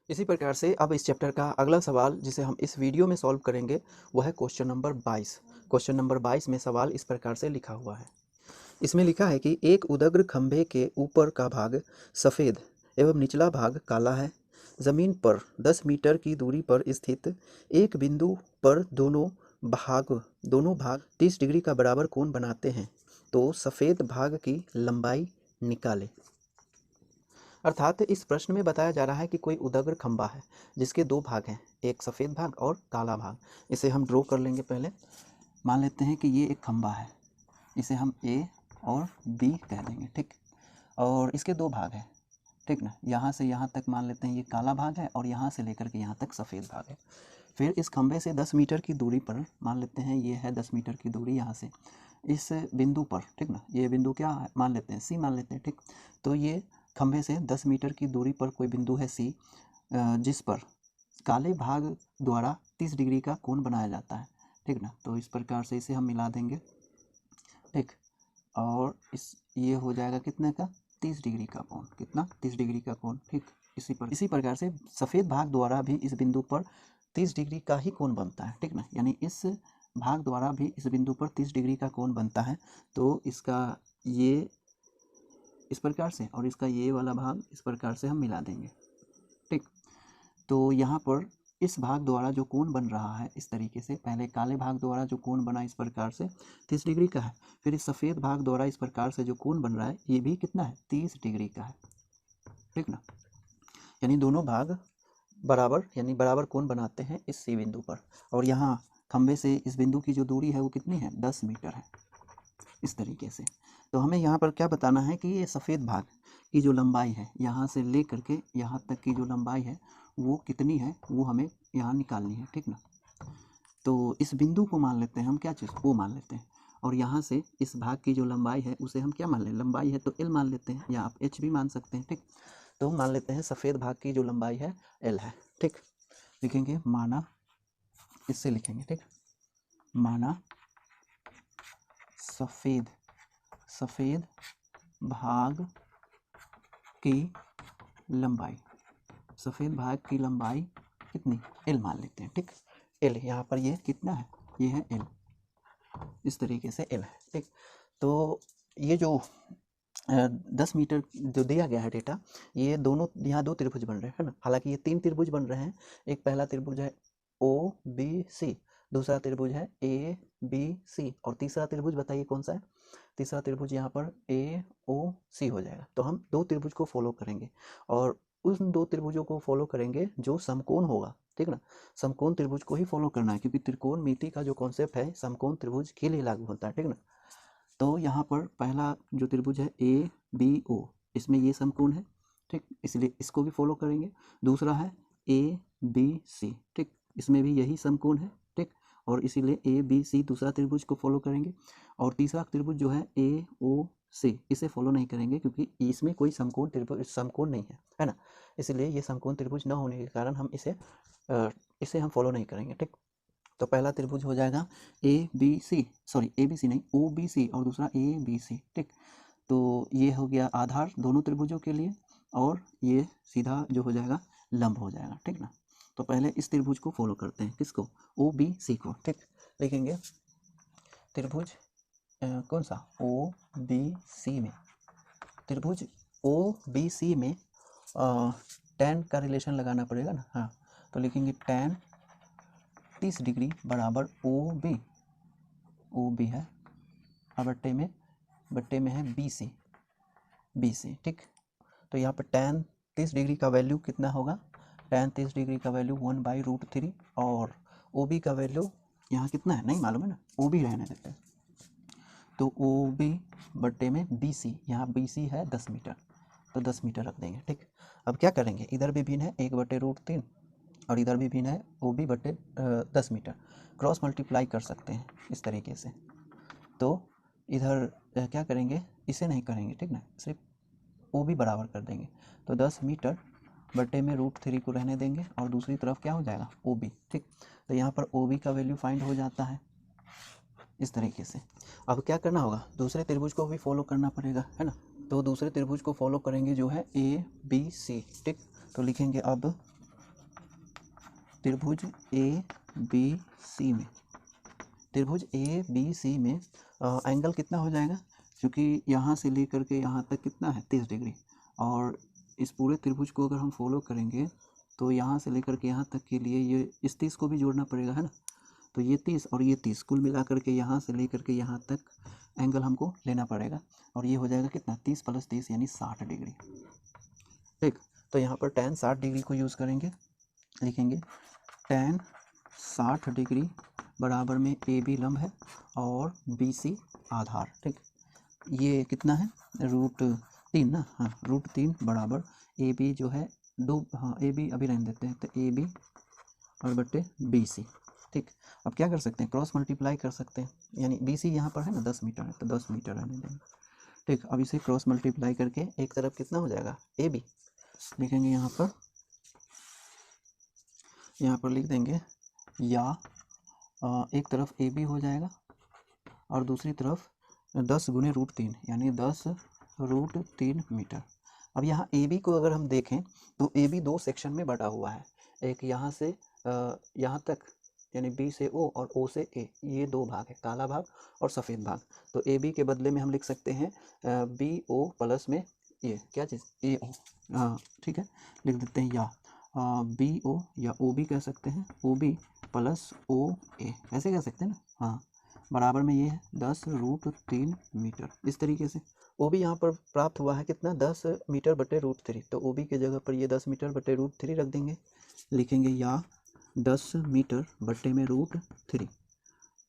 इसी प्रकार से अब इस चैप्टर का अगला सवाल जिसे हम इस वीडियो में सॉल्व करेंगे वह है क्वेश्चन नंबर 22। क्वेश्चन नंबर 22 में सवाल इस प्रकार से लिखा हुआ है। इसमें लिखा है कि एक उदग्र खंभे के ऊपर का भाग सफ़ेद एवं निचला भाग काला है। ज़मीन पर 10 मीटर की दूरी पर स्थित एक बिंदु पर दोनों भाग 30 डिग्री का बराबर कोण बनाते हैं, तो सफ़ेद भाग की लंबाई निकालें। अर्थात इस प्रश्न में बताया जा रहा है कि कोई उदग्र खंभा है जिसके दो भाग हैं, एक सफ़ेद भाग और काला भाग। इसे हम ड्रॉ कर लेंगे। पहले मान लेते हैं कि ये एक खंभा है, इसे हम ए और बी कह देंगे, ठीक। और इसके दो भाग हैं, ठीक ना। यहाँ से यहाँ तक मान लेते हैं ये काला भाग है और यहाँ से लेकर के यहाँ तक सफ़ेद भाग है। फिर इस खंभे से 10 मीटर की दूरी पर मान लेते हैं ये है 10 मीटर की दूरी यहाँ से इस बिंदु पर, ठीक ना। ये बिंदु क्या है मान लेते हैं, सी मान लेते हैं, ठीक। तो ये खंभे से 10 मीटर की दूरी पर कोई बिंदु है सी, जिस पर काले भाग द्वारा 30 डिग्री का कोण बनाया जाता है, ठीक ना। तो इस प्रकार से इसे हम मिला देंगे, ठीक। और ये हो जाएगा कितने का 30 डिग्री का कोण, कितना 30 डिग्री का कोण, ठीक। इसी प्रकार से सफ़ेद भाग द्वारा भी इस बिंदु पर 30 डिग्री का ही कोण बनता है, ठीक ना। यानी इस भाग द्वारा भी इस बिंदु पर 30 डिग्री का कोण बनता है। तो इसका ये इस प्रकार से और इसका ये वाला भाग इस प्रकार से हम मिला देंगे, ठीक। तो यहाँ पर इस भाग द्वारा जो कोण बन रहा है इस तरीके से, पहले काले भाग द्वारा जो कोण बना इस प्रकार से 30 डिग्री का है, फिर इस सफ़ेद भाग द्वारा इस प्रकार से जो कोण बन रहा है ये भी कितना है 30 डिग्री का है, ठीक ना। यानी दोनों भाग बराबर कोण बनाते हैं इस सी बिंदु पर। और यहाँ खंभे से इस बिंदु की जो दूरी है वो कितनी है 10 मीटर है, इस तरीके से। तो हमें यहाँ पर क्या बताना है कि ये सफ़ेद भाग की जो लंबाई है यहाँ से ले करके यहाँ तक की जो लंबाई है वो कितनी है वो हमें यहाँ निकालनी है, ठीक ना। तो इस बिंदु को मान लेते हैं हम क्या चीज़ वो मान लेते हैं, और यहाँ से इस भाग की जो लंबाई है उसे हम क्या मान लें, लंबाई है तो एल मान लेते हैं, या आप एच भी मान सकते हैं, ठीक। तो मान लेते हैं सफ़ेद भाग की जो लंबाई है एल है, ठीक। लिखेंगे माना, इससे लिखेंगे, ठीक। माना सफ़ेद भाग की लंबाई, सफ़ेद भाग की लंबाई कितनी एल मान लेते हैं, ठीक। एल यहाँ पर ये कितना है, ये है एल, इस तरीके से एल है, ठीक। तो ये जो 10 मीटर जो दिया गया है डेटा, ये दोनों यहाँ दो त्रिभुज बन रहे हैं, है ना। हालांकि ये 3 त्रिभुज बन रहे हैं। एक पहला त्रिभुज है ओ बी सी, दूसरा त्रिभुज है ए बी सी, और तीसरा त्रिभुज बताइए कौन सा है। तीसरा त्रिभुज यहाँ पर ए ओ सी हो जाएगा। तो हम दो त्रिभुज को फॉलो करेंगे और उन दो त्रिभुजों को फॉलो करेंगे जो समकोण होगा, ठीक ना। समकोण त्रिभुज को ही फॉलो करना है, क्योंकि त्रिकोणमिति का जो कॉन्सेप्ट है समकोण त्रिभुज के लिए लागू होता है, ठीक ना। तो यहाँ पर पहला जो त्रिभुज है ए बी ओ, इसमें ये समकोण है, ठीक, इसलिए इसको भी फॉलो करेंगे। दूसरा है ए बी सी, ठीक, इसमें भी यही समकोण है, ठीक, और इसीलिए ए बी सी दूसरा त्रिभुज को फॉलो करेंगे। और तीसरा त्रिभुज जो है ए ओ सी, इसे फॉलो नहीं करेंगे क्योंकि इसमें कोई समकोण नहीं है ना। इसलिए ये समकोण त्रिभुज न होने के कारण हम इसे हम फॉलो नहीं करेंगे, ठीक। तो पहला त्रिभुज हो जाएगा A B C, sorry A B C नहीं ओ बी सी, और दूसरा ए बी सी, ठीक। तो ये हो गया आधार दोनों त्रिभुजों के लिए, और ये सीधा जो हो जाएगा लंब हो जाएगा, ठीक ना। तो पहले इस त्रिभुज को फॉलो करते हैं, किसको, ओ बी सी को, ठीक। लिखेंगे त्रिभुज कौन सा ओ बी सी में, त्रिभुज ओ बी सी में tan का रिलेशन लगाना पड़ेगा ना, हाँ। तो लिखेंगे tan 30 डिग्री बराबर ओ बी है, और बट्टे में है बी सी, ठीक। तो यहाँ पर tan 30 डिग्री का वैल्यू कितना होगा, tan 30 डिग्री का वैल्यू 1/√3, और ओ बी का वैल्यू यहाँ कितना है नहीं मालूम है ना, ओ बी रहने देते हैं। तो ओ बी बट्टे में बी सी, यहाँ बी सी है 10 मीटर, तो 10 मीटर रख देंगे, ठीक। अब क्या करेंगे, इधर भी भिन्न है 1/√3 और इधर भी भिन्न है ओ बी बट्टे 10 मीटर, क्रॉस मल्टीप्लाई कर सकते हैं इस तरीके से। तो इधर क्या करेंगे, इसे नहीं करेंगे, ठीक ना, सिर्फ ओ बी बराबर कर देंगे। तो 10 मीटर बट्टे में √3 को रहने देंगे, और दूसरी तरफ क्या हो जाएगा ओ बी, ठीक। तो यहाँ पर ओ बी का वैल्यू फाइंड हो जाता है इस तरीके से। अब क्या करना होगा, दूसरे त्रिभुज को भी फॉलो करना पड़ेगा, है ना। तो दूसरे त्रिभुज को फॉलो करेंगे जो है ए बी सी, ठीक। तो लिखेंगे अब त्रिभुज ABC में, त्रिभुज ABC में एंगल कितना हो जाएगा, क्योंकि यहाँ से लेकर के यहाँ तक कितना है 30 डिग्री, और इस पूरे त्रिभुज को अगर हम फॉलो करेंगे तो यहाँ से लेकर के यहाँ तक के लिए ये इस 30 को भी जोड़ना पड़ेगा, है ना। तो ये 30 और ये 30 कुल मिला करके यहाँ से लेकर के यहाँ तक एंगल हमको लेना पड़ेगा, और ये हो जाएगा कितना 30 + 30 यानी 60 डिग्री। ठीक, तो यहाँ पर tan 60 डिग्री को यूज़ करेंगे, लिखेंगे tan 60 डिग्री बराबर में AB लंब है और BC आधार। ठीक, ये कितना है √3 ना, हाँ √3 बराबर AB जो है 2, हाँ AB अभी रहने देते हैं, तो AB और बट्टे BC। ठीक, अब क्या कर सकते हैं, क्रॉस मल्टीप्लाई कर सकते हैं, यानी BC यहाँ पर है ना 10 मीटर है, तो 10 मीटर रहने देंगे। ठीक, अब इसे क्रॉस मल्टीप्लाई करके एक तरफ कितना हो जाएगा AB, लिखेंगे यहाँ पर लिख देंगे, या एक तरफ AB हो जाएगा और दूसरी तरफ 10 × √3 यानी 10 √3 मीटर। अब यहाँ AB को अगर हम देखें तो AB 2 सेक्शन में बटा हुआ है, एक यहाँ से यहाँ तक यानी B से O और O से A, ये 2 भाग है, काला भाग और सफ़ेद भाग। तो AB के बदले में हम लिख सकते हैं BO प्लस में ये क्या चीज़ AO, हाँ ठीक है, लिख देते हैं, या BO या OB कह सकते हैं, OB प्लस OA ऐसे कह सकते हैं ना, हाँ बराबर में ये है 10 √3 मीटर। इस तरीके से OB यहाँ पर प्राप्त हुआ है कितना 10 मीटर बटे √3, तो OB के जगह पर ये 10 मीटर बटे √3 रख देंगे, लिखेंगे या 10 मीटर बटे में √3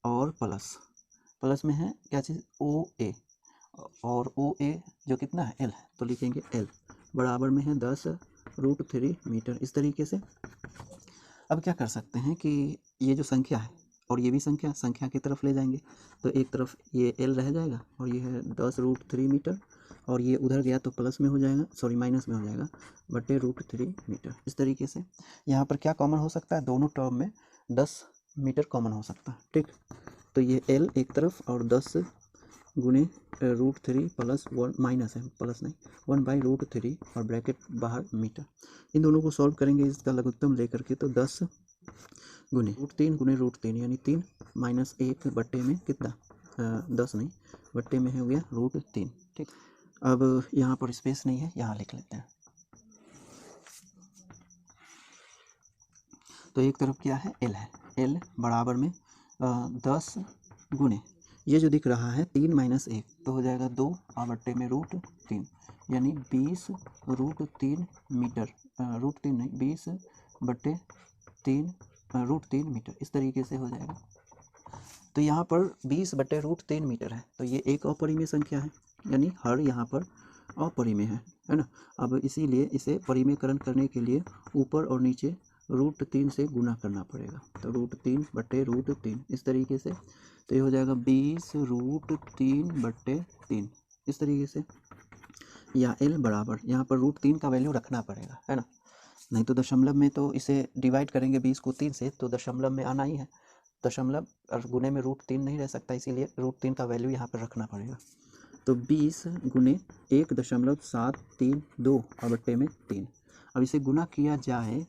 और प्लस में है क्या चीज़ OA, और OA जो कितना है L है, तो लिखेंगे L बराबर में है 10 √3 मीटर। इस तरीके से अब क्या कर सकते हैं कि ये जो संख्या है और ये भी संख्या की तरफ ले जाएंगे, तो एक तरफ ये L रह जाएगा और ये है 10 √3 मीटर, और ये उधर गया तो प्लस में हो जाएगा, सॉरी माइनस में हो जाएगा बटे √3 मीटर। इस तरीके से यहाँ पर क्या कॉमन हो सकता है, दोनों टर्म में 10 मीटर कॉमन हो सकता है। ठीक, तो ये L एक तरफ और 10 × √3 प्लस 1 माइनस है, प्लस नहीं 1/√3 और ब्रैकेट बाहर मीटर। इन दोनों को सॉल्व करेंगे इसका लघुत्तम लेकर के, तो 10 × √3 यानी 3 माइनस 1 बट्टे में कितना 10 नहीं बट्टे में हो गया √3। ठीक, अब यहाँ पर स्पेस नहीं है, यहाँ लिख लेते हैं। तो एक तरफ क्या है L है, L बराबर में 10 गुने ये जो दिख रहा है 3 माइनस 1 तो हो जाएगा 2 और बट्टे में √3 यानी 20 √3 मीटर, √3 नहीं 20 बट्टे 3 √3 मीटर। इस तरीके से हो जाएगा। तो यहाँ पर 20 बट्टे √3 मीटर है, तो ये एक अपरिमेय संख्या है, यानी हर यहाँ पर अपरिमेय है ना। अब इसीलिए इसे परिमेयकरण करने के लिए ऊपर और नीचे √3 से गुना करना पड़ेगा, तो √3 बट्टे √3 इस तरीके से, तो ये हो जाएगा 20 √3 बट्टे 3 इस तरीके से, या L बराबर यहाँ पर √3 का वैल्यू रखना पड़ेगा, है ना, नहीं तो दशमलव में तो इसे डिवाइड करेंगे 20 को 3 से तो दशमलव में आना ही है, दशमलव और गुने में √3 नहीं रह सकता, इसीलिए √3 का वैल्यू यहाँ पर रखना पड़ेगा। तो 20 × 1.732 और बट्टे में 3। अब इसे गुना किया जाए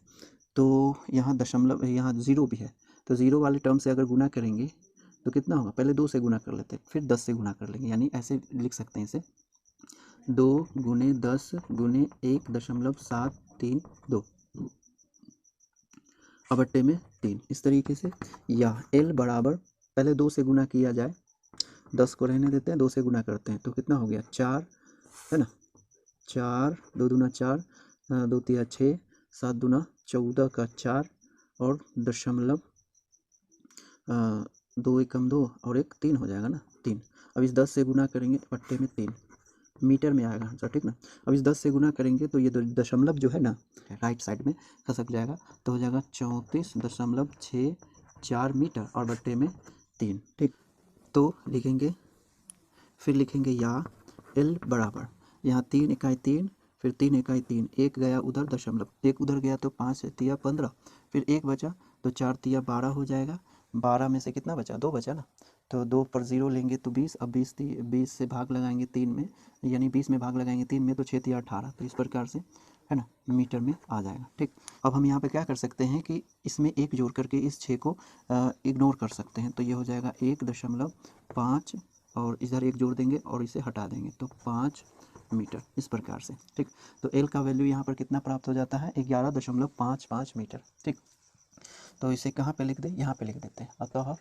तो यहाँ दशमलव, यहाँ 0 भी है, तो 0 वाले टर्म से अगर गुना करेंगे तो कितना होगा, पहले 2 से गुना कर लेते हैं फिर 10 से गुना कर लेंगे, यानी ऐसे लिख सकते हैं इसे 2 × 10 × 1.732 और बट्टे में 3 इस तरीके से, या L बराबर पहले 2 से गुना किया जाए, 10 को रहने देते हैं 2 से गुना करते हैं तो कितना हो गया 4 है ना, 4 2 दूना 4 2 तिया 6 7 दूना 14 का 4 और दशमलव 2 एकम 2 और 1 3 हो जाएगा ना 3। अब इस 10 से गुना करेंगे बट्टे में 3 मीटर में आएगा आंसर, ठीक ना। अब इस 10 से गुना करेंगे तो ये दशमलव जो है ना राइट साइड में खसक जाएगा, तो हो जाएगा 34.64 मीटर और बट्टे में 3। ठीक, तो लिखेंगे, फिर लिखेंगे या L बराबर यहाँ 3 इकाई 3 फिर 3 इकाई 3 एक गया उधर दशमलव, एक उधर गया तो 5 तिया 15 फिर एक बचा तो 4 तिया 12 हो जाएगा, 12 में से कितना बचा 2 बचा ना, तो 2 पर 0 लेंगे तो 20, अब 20 से भाग लगाएंगे 3 में, यानी 20 में भाग लगाएंगे 3 में तो 6 तिया 18, तो इस प्रकार से है ना मीटर में आ जाएगा। ठीक, अब हम यहाँ पे क्या कर सकते हैं कि इसमें 1 जोड़ करके इस 6 को इग्नोर कर सकते हैं, तो ये हो जाएगा 1.5 और इधर 1 जोड़ देंगे और इसे हटा देंगे तो 5 मीटर, इस प्रकार से। ठीक, तो एल का वैल्यू यहाँ पर कितना प्राप्त हो जाता है 11.55 मीटर। ठीक, तो इसे कहाँ पे लिख दें, यहाँ पे लिख देते हैं। अतः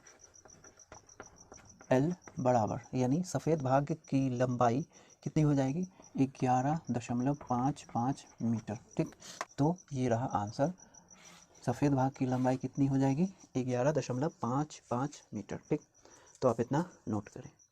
एल बराबर, यानी सफ़ेद भाग की लंबाई कितनी हो जाएगी 11.55 मीटर। ठीक, तो ये रहा आंसर, सफ़ेद भाग की लंबाई कितनी हो जाएगी 11.55 मीटर। ठीक, तो आप इतना नोट करें।